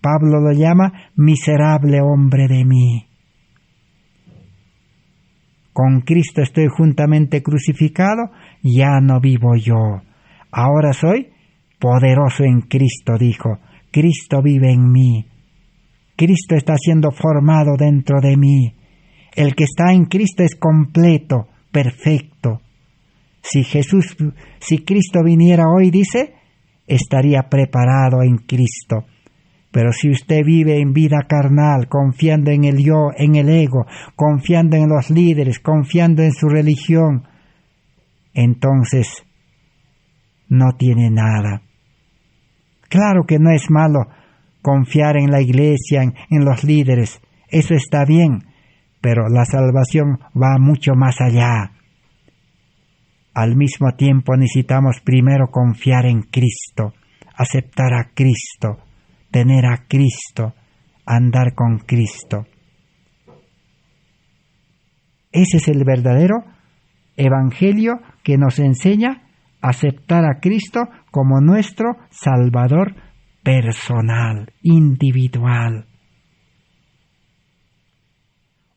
Pablo lo llama miserable hombre de mí. Con Cristo estoy juntamente crucificado, ya no vivo yo. Ahora soy poderoso en Cristo, dijo. Cristo vive en mí. Cristo está siendo formado dentro de mí. El que está en Cristo es completo, perfecto. Si Cristo viniera hoy, dice, estaría preparado en Cristo. Pero si usted vive en vida carnal, confiando en el yo, en el ego, confiando en los líderes, confiando en su religión, entonces no tiene nada. Claro que no es malo confiar en la iglesia, en los líderes, eso está bien, pero la salvación va mucho más allá. Al mismo tiempo necesitamos primero confiar en Cristo, aceptar a Cristo, tener a Cristo, andar con Cristo. Ese es el verdadero evangelio que nos enseña a aceptar a Cristo como nuestro Salvador personal, individual.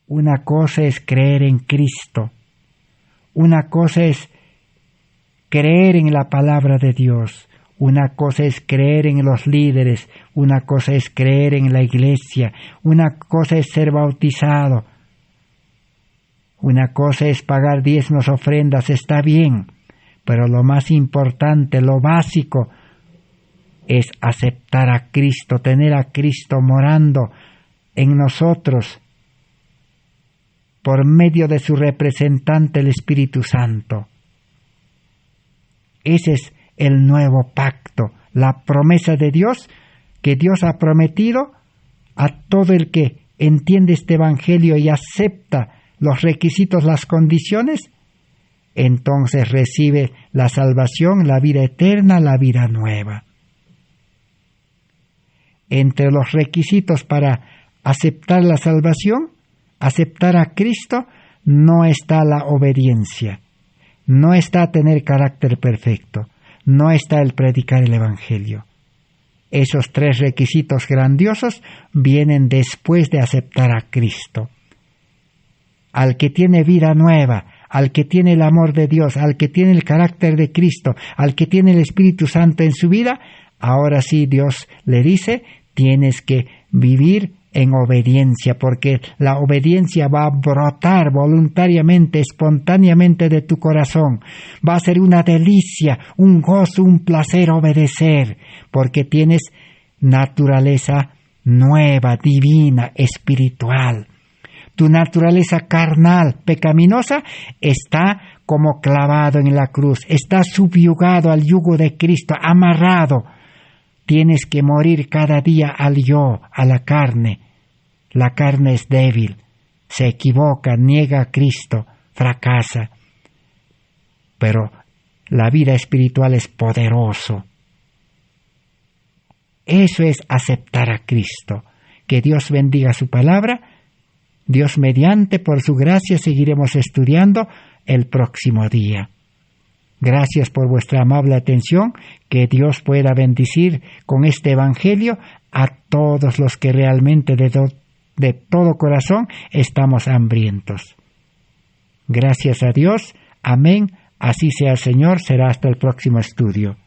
Una cosa es creer en Cristo, una cosa es creer en la palabra de Dios, una cosa es creer en los líderes, una cosa es creer en la iglesia, una cosa es ser bautizado, una cosa es pagar diezmos, ofrendas, está bien, pero lo más importante, lo básico, es aceptar a Cristo, tener a Cristo morando en nosotros por medio de su representante, el Espíritu Santo. Ese es el nuevo pacto, la promesa de Dios, que Dios ha prometido a todo el que entiende este evangelio y acepta los requisitos, las condiciones, entonces recibe la salvación, la vida eterna, la vida nueva. Entre los requisitos para aceptar la salvación, aceptar a Cristo, no está la obediencia, no está tener carácter perfecto, no está el predicar el Evangelio. Esos tres requisitos grandiosos vienen después de aceptar a Cristo. Al que tiene vida nueva, al que tiene el amor de Dios, al que tiene el carácter de Cristo, al que tiene el Espíritu Santo en su vida, ahora sí Dios le dice, tienes que vivir en obediencia, porque la obediencia va a brotar voluntariamente, espontáneamente de tu corazón. Va a ser una delicia, un gozo, un placer obedecer, porque tienes naturaleza nueva, divina, espiritual. Tu naturaleza carnal, pecaminosa, está como clavado en la cruz, está subyugado al yugo de Cristo, amarrado. Tienes que morir cada día al yo, a la carne. La carne es débil, se equivoca, niega a Cristo, fracasa. Pero la vida espiritual es poderoso. Eso es aceptar a Cristo. Que Dios bendiga su palabra. Dios mediante, por su gracia, seguiremos estudiando el próximo día. Gracias por vuestra amable atención. Que Dios pueda bendecir con este evangelio a todos los que realmente de todo corazón estamos hambrientos. Gracias a Dios. Amén. Así sea, Señor. Será hasta el próximo estudio.